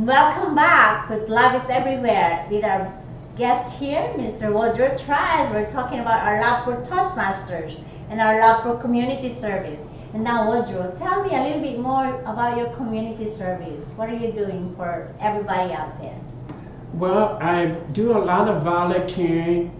Welcome back with Love is Everywhere with our guest here, Mr. Woodrow Trias. We're talking about our love for Toastmasters and our love for community service. And now, Woodrow, tell me a little bit more about your community service. What are you doing for everybody out there? Well, I do a lot of volunteering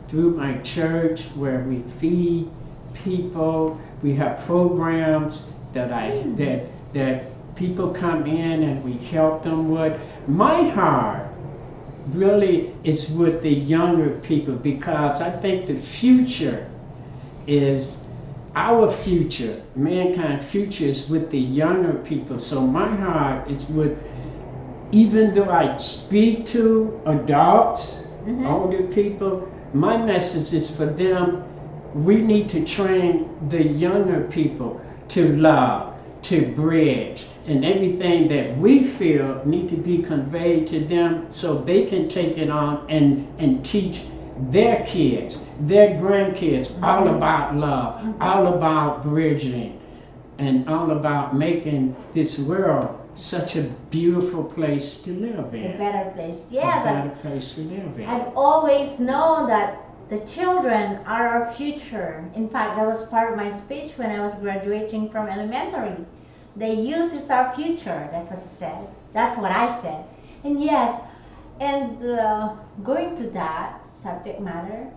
through my church where we feed people. We have programs that people come in and we help them with. My heart really is with the younger people because I think the future is our future. Mankind's future is with the younger people. So my heart is with, even though I speak to adults, older people, my message is for them. We need to train the younger people to love, to bridge, and everything that we feel need to be conveyed to them so they can take it on and teach their kids, their grandkids, all about love, all about bridging, and all about making this world such a beautiful place to live in. A better place. Yes. A better place to live in. I've always known that the children are our future. In fact, that was part of my speech when I was graduating from elementary. The youth is our future. That's what he said. That's what I said. And yes, and going to that subject matter,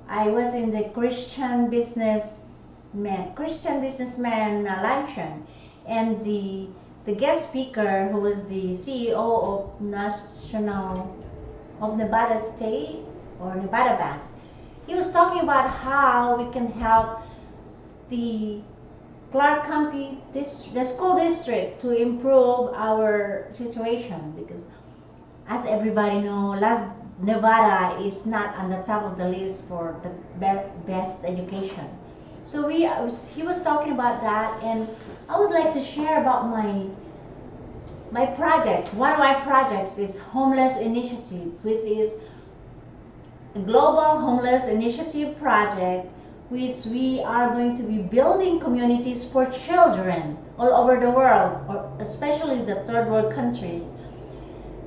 I was in the Christian businessman luncheon, and the guest speaker, who was the CEO of Nevada State or Nevada Bank, he was talking about how we can help the Clark County, the school district, to improve our situation, because as everybody knows, Nevada is not on the top of the list for the best education. So he was talking about that, and I would like to share about my projects. One of my projects is Homeless Initiative, which is a global homeless initiative project, which we are going to be building communities for children all over the world, or especially the third world countries,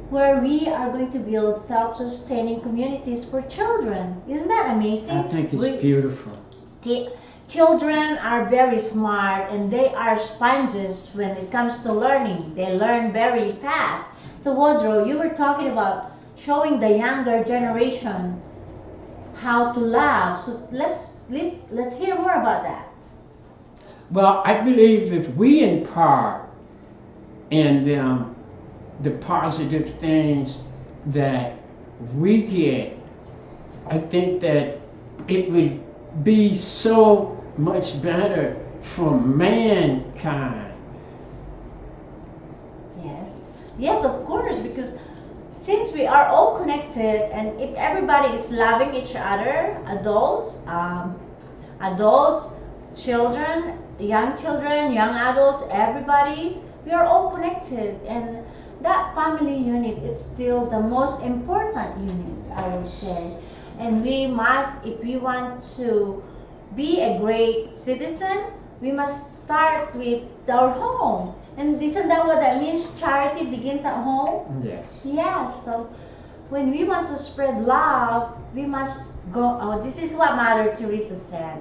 where we are going to build self-sustaining communities for children. Isn't that amazing? I think it's beautiful. Children are very smart, and they are sponges when it comes to learning. They learn very fast. So Woodrow, you were talking about showing the younger generation how to love. So let's hear more about that. Well, I believe if we impart in them the positive things that we get, I think that it would be so much better for mankind. Yes, of course, because since we are all connected, and if everybody is loving each other, adults, children, young adults, everybody, we are all connected, and that family unit is still the most important unit, I would say. And we must, if we want to be a great citizen, we must start with our home. And isn't that what that means? Charity begins at home? Yes. Yes. So when we want to spread love, we must go. This is what Mother Teresa said.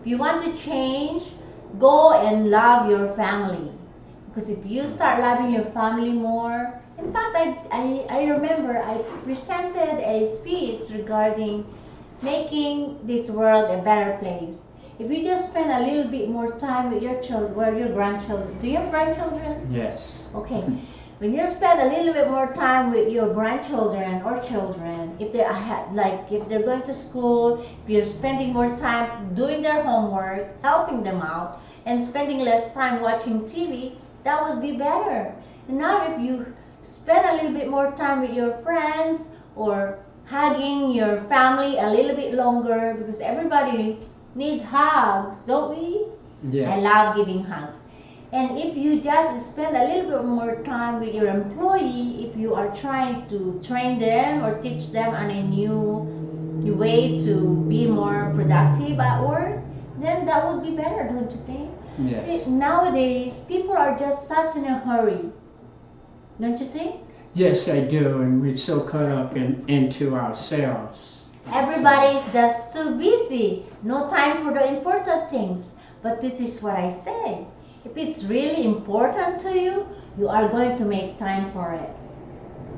If you want to change, go and love your family. Because if you start loving your family more, in fact, I remember I presented a speech regarding making this world a better place. If you just spend a little bit more time with your children, or your grandchildren. Do you have grandchildren? Yes. Okay. When you spend a little bit more time with your grandchildren or children, if they if they're going to school, if you're spending more time doing their homework, helping them out, and spending less time watching TV, that would be better. And now if you spend a little bit more time with your friends, or hugging your family a little bit longer, because everybody needs hugs, don't we? Yes. I love giving hugs. And if you just spend a little bit more time with your employee, if you are trying to train them or teach them on a new way to be more productive at work, then that would be better, don't you think? Yes. See, nowadays, people are just such in a hurry. Don't you think? Yes, I do, and we're so caught up into ourselves. Everybody is just too busy. No time for the important things. But this is what I say. If it's really important to you, you are going to make time for it.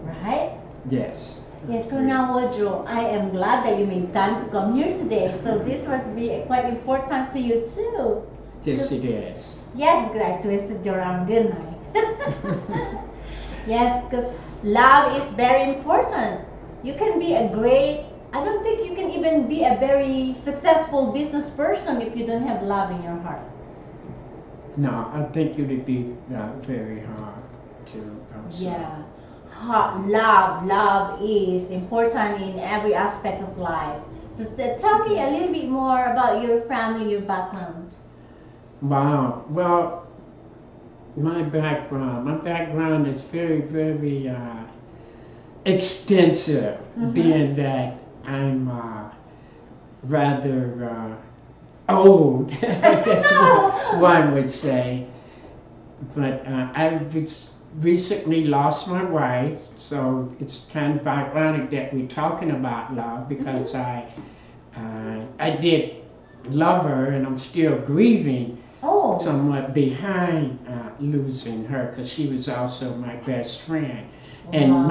Right? Yes. Yes, so now, Woodrow, I am glad that you made time to come here today. So this must be quite important to you too. Yes, it is. Yes, because I twisted your arm, didn't I? Yes, because love is very important. You can be a great, I don't think you can even be a very successful business person if you don't have love in your heart. No, I think it would be very hard to. Yeah. Love is important in every aspect of life. So tell me a little bit more about your family, your background. Wow. Well, my background is very, very extensive, being that I'm rather old, I guess one would say. But I've recently lost my wife, so it's kind of ironic that we're talking about love because I did love her, and I'm still grieving Oh. somewhat behind losing her because she was also my best friend. And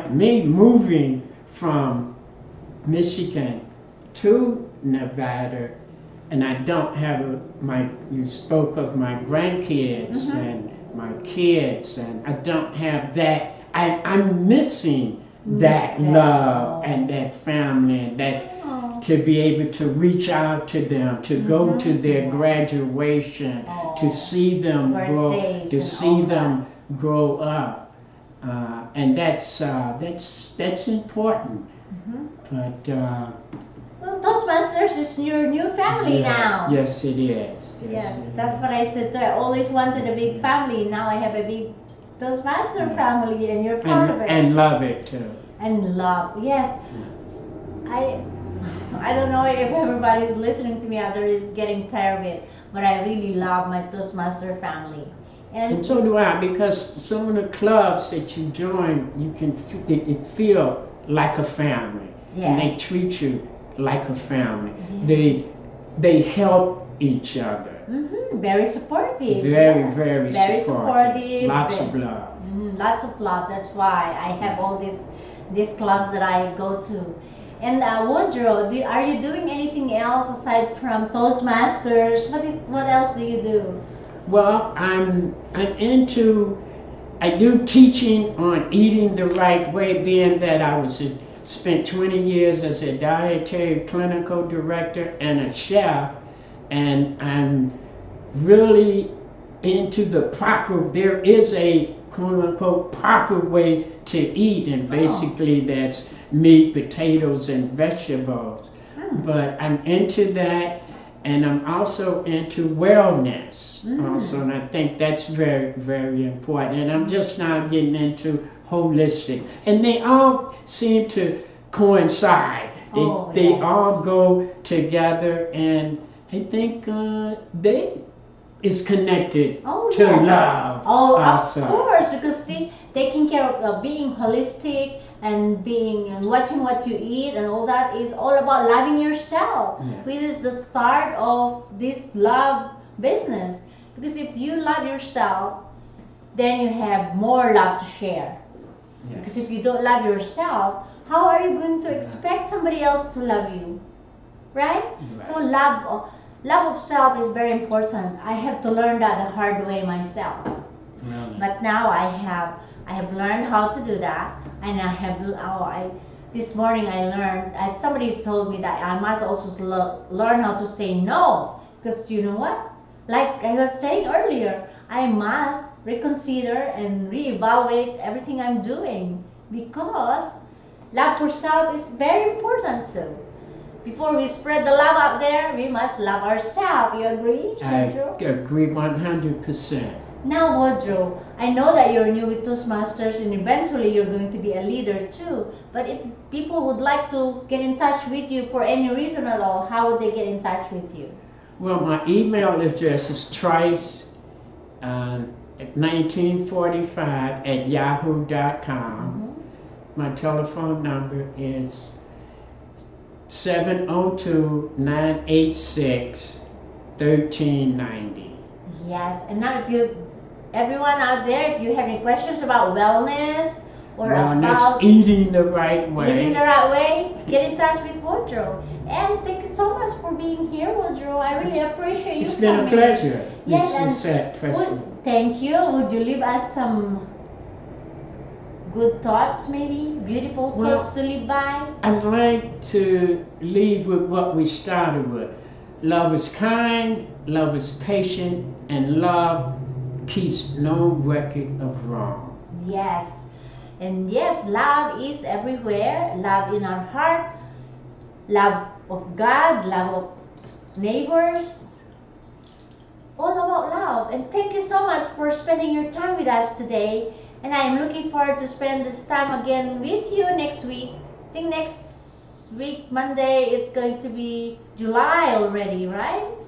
me moving from Michigan to Nevada, and I don't have you spoke of my grandkids and my kids, and I don't have that. I'm missing that love and that family and that to be able to reach out to them, to go to their graduation, to see them grow, to see them grow up, and that's important. But Well, Toastmasters is your new family now. yes, it is. Yes, that's what I said too. I always wanted a big family. Now I have a big Toastmaster family, and you're part of it. And love it too. And love, yes. I don't know if everybody's listening to me out there is getting tired of it, but I really love my Toastmaster family. And so do I, because some of the clubs that you join, you can it feel like a family, and they treat you like a family. They help each other. Very supportive. Very supportive. Lots of love. Lots of love. That's why I have all these clubs that I go to. And Woodrow, are you doing anything else aside from Toastmasters? What else do you do? Well, I do teaching on eating the right way, being that spent 20 years as a dietary clinical director and a chef, and I'm really into there is a quote unquote proper way to eat, and basically that's meat, potatoes, and vegetables. But I'm into that, and I'm also into wellness also, and I think that's very, very important. And I'm just now getting into holistic, and they all seem to coincide. They all go together, and I think they is connected to love. Oh, also. Of course, because see, taking care of being holistic and watching what you eat and all that is all about loving yourself, which is the start of this love business. Because if you love yourself, then you have more love to share. Because if you don't love yourself, how are you going to expect somebody else to love you? Right? So love of self is very important. I have to learn that the hard way myself. But now I have learned how to do that, and this morning I learned. Somebody told me that I must also learn how to say no, because you know what? Like I was saying earlier, I must reconsider and reevaluate everything I'm doing, because love for self is very important too. Before we spread the love out there, we must love ourselves. You agree, Woodrow? I agree 100%. Now, Woodrow, I know that you're new with Toastmasters and eventually you're going to be a leader too. But if people would like to get in touch with you for any reason at all, how would they get in touch with you? Well, my email address is Trice, 1945 at yahoo.com. Mhm. My telephone number is 702-986-1390. Yes, and now if you, everyone out there, if you have any questions about wellness or about eating the right way. eating the right way, get in touch with Woodrow. And thank you so much for being here, Woodrow. I really appreciate you It's been coming. a pleasure. Yes, This and is it, President. thank you. Would you leave us some good thoughts, maybe beautiful thoughts to live by? I'd like to leave with what we started with. Love is kind, love is patient, and love keeps no record of wrong. Yes, and yes, love is everywhere. Love in our heart, love of God, love of neighbors, all about love. And thank you so much for spending your time with us today. And I am looking forward to spend this time again with you next week. I think next week, Monday, it's going to be July already, right?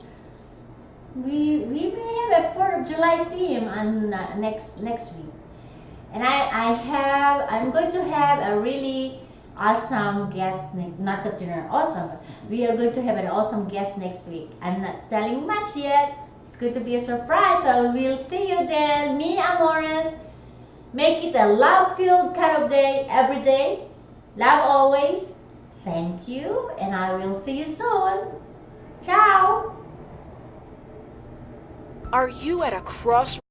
We may have a 4th of July theme on next week. And I'm going to have a really awesome guest, not that you're awesome, but we are going to have an awesome guest next week. I'm not telling much yet. It's going to be a surprise, so we'll see you then. Me, Amores. Make it a love-filled kind of day every day. Love always. Thank you, and I will see you soon. Ciao. Are you at a crossroads?